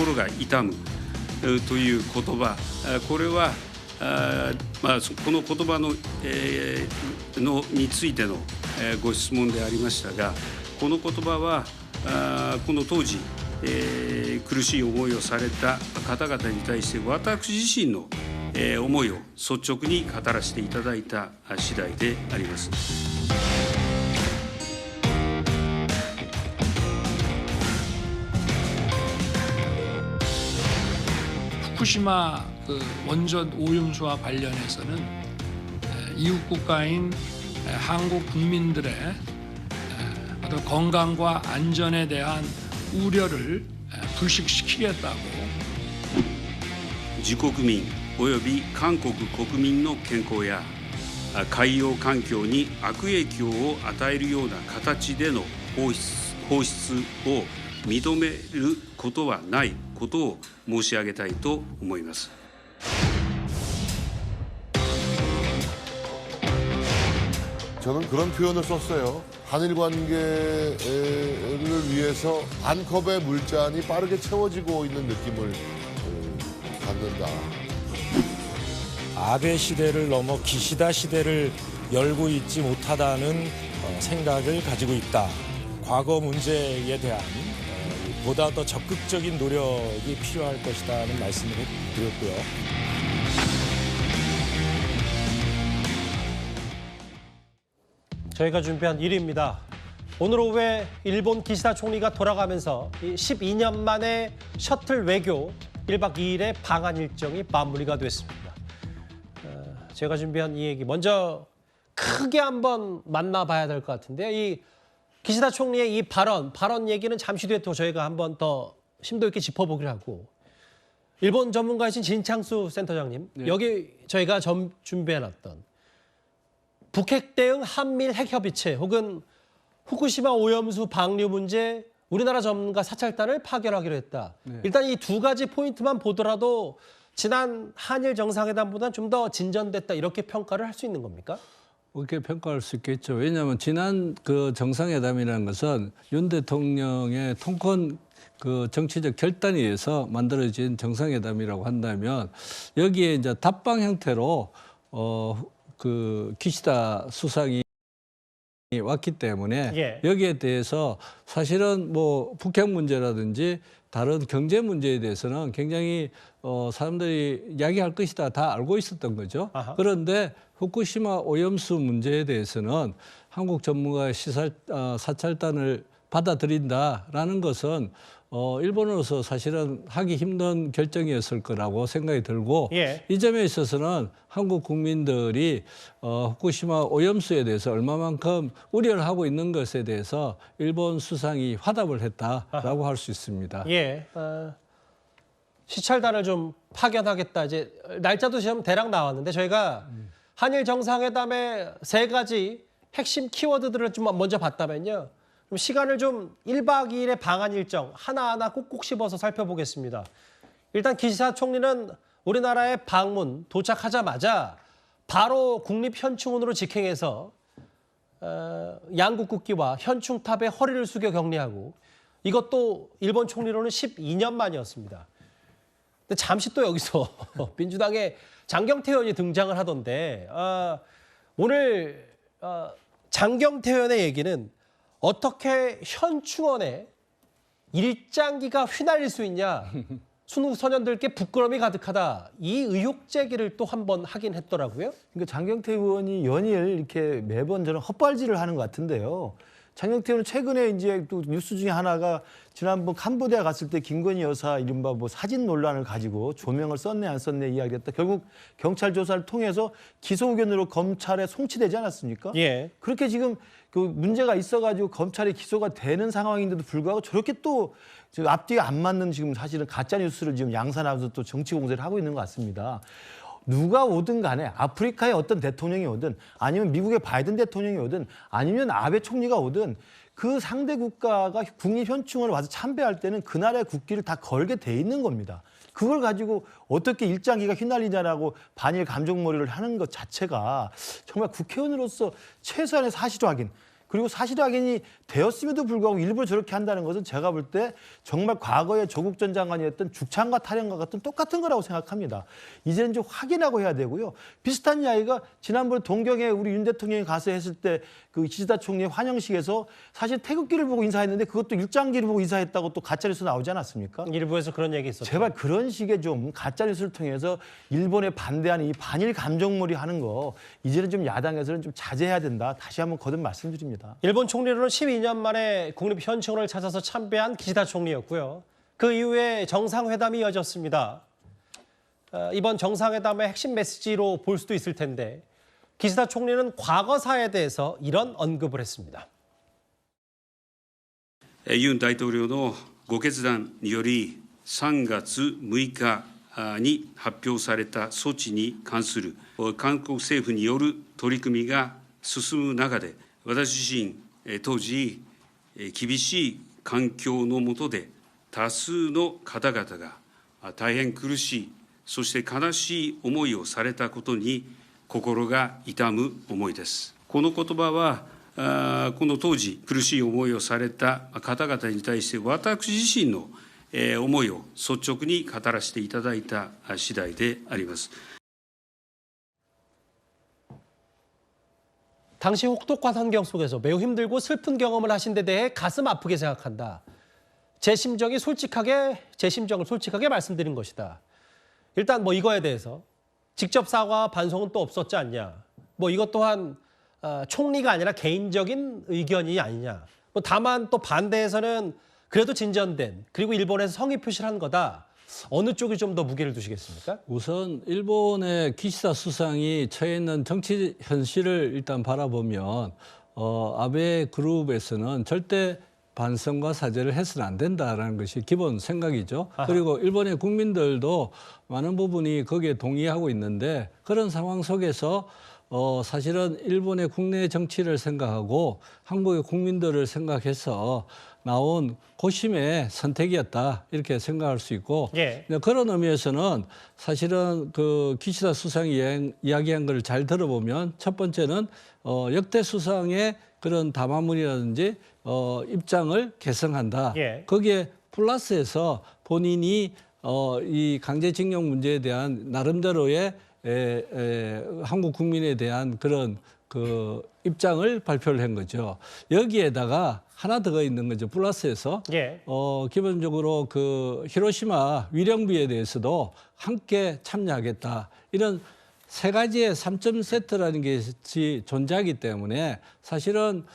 心が痛むという言葉、これはこの言葉についてのご質問でありましたが、この言葉はこの当時苦しい思いをされた方々に対して私自身の思いを率直に語らせていただいた次第であります。후쿠시마 원전 오염수와 관련해서는 이웃 국가인 한국 국민들의 어떤 건강과 안전에 대한 우려를 불식시키겠다고 自国民および韓国国民の健康や海洋環境に悪影響を与えるような形での放出を認めることはないことを申し上げたいと思います。 저는 그런 표현을 썼어요. 한일 관계를 위해서 반 컵의 물잔이 빠르게 채워지고 있는 느낌을 갖는다. 아베 시대를 넘어 기시다 시대를 열고 있지 못하다는 생각을 가지고 있다. 과거 문제에 대한 보다 더 적극적인 노력이 필요할 것이라는 말씀을 드렸고요. 저희가 준비한 1위입니다. 오늘 오후에 일본 기시다 총리가 돌아가면서 12년 만에 셔틀 외교 1박 2일의 방한 일정이 마무리가 됐습니다. 제가 준비한 이 얘기 먼저 크게 한번 만나봐야 될 것 같은데요. 이 기시다 총리의 이 발언 얘기는 잠시 뒤에 또 저희가 한번 더 심도 있게 짚어보기로 하고, 일본 전문가이신 진창수 센터장님, 네. 여기 저희가 준비해놨던 북핵 대응 한밀 핵협의체 혹은 후쿠시마 오염수 방류 문제 우리나라 전문가 사찰단을 파견하기로 했다. 네. 일단 이 두 가지 포인트만 보더라도 지난 한일 정상회담보다는 좀 더 진전됐다 이렇게 평가를 할 수 있는 겁니까? 그렇게 평가할 수 있겠죠. 왜냐하면 지난 그 정상회담이라는 것은 윤 대통령의 통큰 그 정치적 결단에 의해서 만들어진 정상회담이라고 한다면 여기에 이제 답방 형태로 그 기시다 수상이 왔기 때문에 예. 여기에 대해서 사실은 뭐 북핵 문제라든지 다른 경제 문제에 대해서는 굉장히 사람들이 이야기할 것이다 다 알고 있었던 거죠. 아하. 그런데 후쿠시마 오염수 문제에 대해서는 한국 전문가의 사찰단을 받아들인다라는 것은 일본으로서 사실은 하기 힘든 결정이었을 거라고 생각이 들고 예. 이 점에 있어서는 한국 국민들이 후쿠시마 오염수에 대해서 얼마만큼 우려를 하고 있는 것에 대해서 일본 수상이 화답을 했다라고 할 수 있습니다. 예, 시찰단을 좀 파견하겠다. 이제 날짜도 지금 대략 나왔는데 저희가 한일 정상회담의 세 가지 핵심 키워드들을 좀 먼저 봤다면요. 그럼 시간을 좀 1박 2일의 방한 일정 하나하나 꼭꼭 씹어서 살펴보겠습니다. 일단 기시다 총리는 우리나라에 방문 도착하자마자 바로 국립현충원으로 직행해서 양국 국기와 현충탑에 허리를 숙여 격리하고, 이것도 일본 총리로는 12년 만이었습니다. 근데 잠시 또 여기서 민주당의 장경태 의원이 등장을 하던데 오늘 장경태 의원의 얘기는 어떻게 현충원에 일장기가 휘날릴 수 있냐, 순후 소년들께 부끄러움이 가득하다, 이 의혹 제기를 또 한 번 하긴 했더라고요. 그러니까 장경태 의원이 연일 이렇게 매번 저는 헛발질을 하는 것 같은데요. 장경태 의원은 최근에 이제 또 뉴스 중에 하나가 지난번 캄보디아 갔을 때 김건희 여사 이른바 뭐 사진 논란을 가지고 조명을 썼네 안 썼네 이야기했다. 결국 경찰 조사를 통해서 기소 의견으로 검찰에 송치되지 않았습니까? 예. 그렇게 지금 그 문제가 있어가지고 검찰에 기소가 되는 상황인데도 불구하고 저렇게 또 앞뒤가 안 맞는 지금 사실은 가짜 뉴스를 지금 양산하면서 또 정치 공세를 하고 있는 것 같습니다. 누가 오든 간에 아프리카의 어떤 대통령이 오든 아니면 미국의 바이든 대통령이 오든 아니면 아베 총리가 오든 그 상대 국가가 국립현충원을 와서 참배할 때는 그 나라의 국기를 다 걸게 돼 있는 겁니다. 그걸 가지고 어떻게 일장기가 휘날리냐라고 반일 감정머리를 하는 것 자체가 정말 국회의원으로서 최소한의 사실 확인, 그리고 사실 확인이 되었음에도 불구하고 일부러 저렇게 한다는 것은 제가 볼 때 정말 과거에 조국 전 장관이었던 죽창과 탈영과 같은 똑같은 거라고 생각합니다. 이제는 좀 확인하고 해야 되고요. 비슷한 이야기가 지난번에 동경에 우리 윤 대통령이 가서 했을 때 그 기시다 총리의 환영식에서 사실 태극기를 보고 인사했는데 그것도 일장기를 보고 인사했다고 또 가짜뉴스 나오지 않았습니까? 일부에서 그런 얘기 있었죠. 제발 그런 식의 좀 가짜뉴스를 통해서 일본에 반대하는 이 반일 감정몰이 하는 거 이제는 좀 야당에서는 좀 자제해야 된다. 다시 한번 거듭 말씀드립니다. 일본 총리로는 12년 만에 국립 현충원을 찾아서 참배한 기시다 총리였고요. 그 이후에 정상회담이 이어졌습니다. 이번 정상회담의 핵심 메시지로 볼 수도 있을 텐데 기시다 총리는 과거사에 대해서 이런 언급을 했습니다. ユン大統領のご決断により3月6日に発表された措置に関する韓国政府による取り組みが進む中で、私自身当時厳しい環境の下で多数の方々が大変苦しい、そして悲しい思いをされたことに心が痛む思いです。この言葉はこの当時苦しい思いをされた方々に対して私自身の思いを率直に語らせていただいた次第であります。 당시 혹독한 환경 속에서 매우 힘들고 슬픈 경험을 하신 데 대해 가슴 아프게 생각한다. 제 심정을 솔직하게 말씀드린 것이다. 일단 뭐 이거에 대해서 직접 사과와 반성은 또 없었지 않냐. 뭐 이것 또한 총리가 아니라 개인적인 의견이 아니냐. 뭐 다만 또 반대에서는 그래도 진전된 그리고 일본에서 성의 표시를 한 거다. 어느 쪽이 좀 더 무게를 두시겠습니까? 우선 일본의 기시다 수상이 처해 있는 정치 현실을 일단 바라보면 아베 그룹에서는 절대 반성과 사죄를 해서는 안 된다라는 것이 기본 생각이죠. 아하. 그리고 일본의 국민들도 많은 부분이 거기에 동의하고 있는데 그런 상황 속에서 사실은 일본의 국내 정치를 생각하고 한국의 국민들을 생각해서 나온 고심의 선택이었다 이렇게 생각할 수 있고 예. 그런 의미에서는 사실은 그 기시다 수상이 이야기한 걸 잘 들어보면 첫 번째는 역대 수상의 그런 담화문이라든지 입장을 개성한다. 예. 거기에 플러스해서 본인이 이 강제징용 문제에 대한 나름대로의 한국 국민에 대한 그런 그 입장을 발표를 한 거죠. 여기에다가 하나 더 있는 거죠. 플러스해서 예. 기본적으로 그 히로시마 위령비에 대해서도 함께 참여하겠다. 이런 세 가지의 3점 세트라는 것이 존재하기 때문에 사실은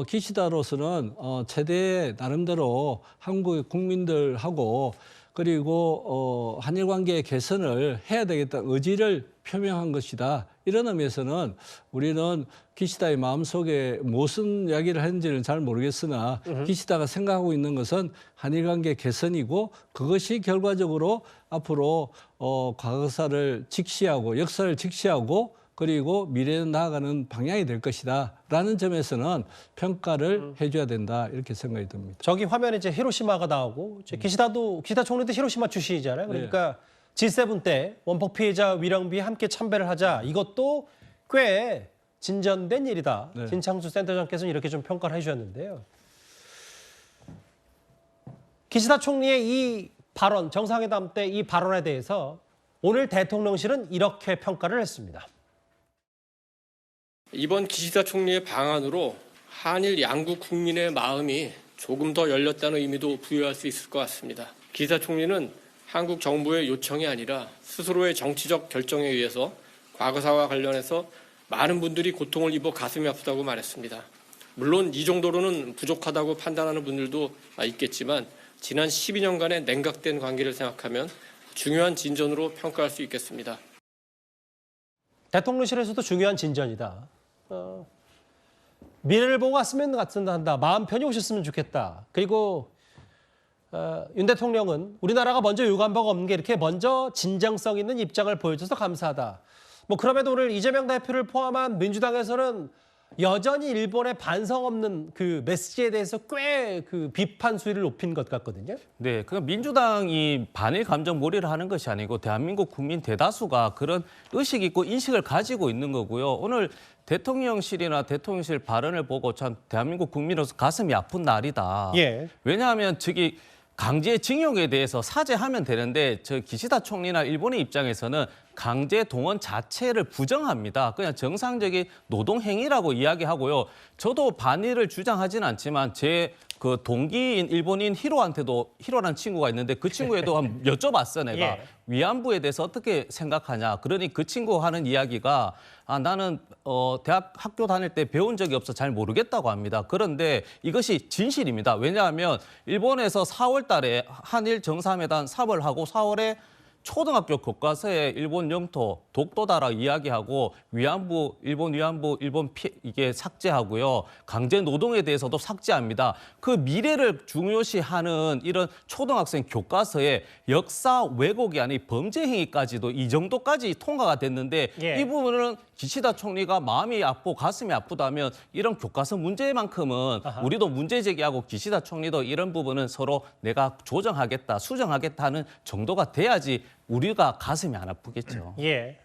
기시다로서는 최대의 나름대로 한국의 국민들하고 그리고 한일 관계의 개선을 해야 되겠다는 의지를 표명한 것이다. 이런 의미에서는 우리는 기시다의 마음속에 무슨 이야기를 했는지는 잘 모르겠으나 기시다가 생각하고 있는 것은 한일 관계 개선이고 그것이 결과적으로 앞으로 과거사를 직시하고 역사를 직시하고 그리고 미래에 나아가는 방향이 될 것이다 라는 점에서는 평가를 해줘야 된다 이렇게 생각이 듭니다. 저기 화면에 이제 히로시마가 나오고 이제 기시다 총리도 히로시마 출신이잖아요. 그러니까 G7 때 원폭 피해자 위령비에 함께 참배를 하자. 이것도 꽤 진전된 일이다. 네. 진창수 센터장께서는 이렇게 좀 평가를 해주셨는데요. 기시다 총리의 이 발언, 정상회담 때 이 발언에 대해서 오늘 대통령실은 이렇게 평가를 했습니다. 이번 기시다 총리의 방안으로 한일 양국 국민의 마음이 조금 더 열렸다는 의미도 부여할 수 있을 것 같습니다. 기시다 총리는 한국 정부의 요청이 아니라 스스로의 정치적 결정에 의해서 과거사와 관련해서 많은 분들이 고통을 입어 가슴이 아프다고 말했습니다. 물론 이 정도로는 부족하다고 판단하는 분들도 있겠지만 지난 12년간의 냉각된 관계를 생각하면 중요한 진전으로 평가할 수 있겠습니다. 대통령실에서도 중요한 진전이다. 미래를 보고 왔으면 한다. 마음 편히 오셨으면 좋겠다. 그리고 윤 대통령은 우리나라가 먼저 요구한 바가 없는 게 이렇게 먼저 진정성 있는 입장을 보여줘서 감사하다. 뭐 그럼에도 오늘 이재명 대표를 포함한 민주당에서는 여전히 일본의 반성 없는 그 메시지에 대해서 꽤 그 비판 수위를 높인 것 같거든요. 네, 그 민주당이 반일 감정 몰이를 하는 것이 아니고 대한민국 국민 대다수가 그런 의식 있고 인식을 가지고 있는 거고요. 오늘 대통령실이나 대통령실 발언을 보고 참 대한민국 국민으로서 가슴이 아픈 날이다. 예. 왜냐하면 저기 강제징용에 대해서 사죄하면 되는데 저 기시다 총리나 일본의 입장에서는 강제 동원 자체를 부정합니다. 그냥 정상적인 노동 행위라고 이야기하고요. 저도 반일을 주장하지는 않지만 제 그 동기인 일본인 히로라는 친구가 있는데 그 친구에도 한번 여쭤봤어 내가. 예. 위안부에 대해서 어떻게 생각하냐. 그러니 그 친구 하는 이야기가 나는 대학 학교 다닐 때 배운 적이 없어 잘 모르겠다고 합니다. 그런데 이것이 진실입니다. 왜냐하면 일본에서 4월 달에 한일 정상회담 사업을 하고 4월에 초등학교 교과서에 일본 영토 독도다라 이야기하고 위안부 일본 이게 삭제하고요. 강제 노동에 대해서도 삭제합니다. 그 미래를 중요시하는 이런 초등학생 교과서에 역사 왜곡이 아닌 범죄 행위까지도 이 정도까지 통과가 됐는데 예. 이 부분은 기시다 총리가 마음이 아프고 가슴이 아프다면 이런 교과서 문제만큼은 우리도 문제 제기하고 기시다 총리도 이런 부분은 서로 내가 조정하겠다, 수정하겠다 하는 정도가 돼야지 우리가 가슴이 안 아프겠죠. 예.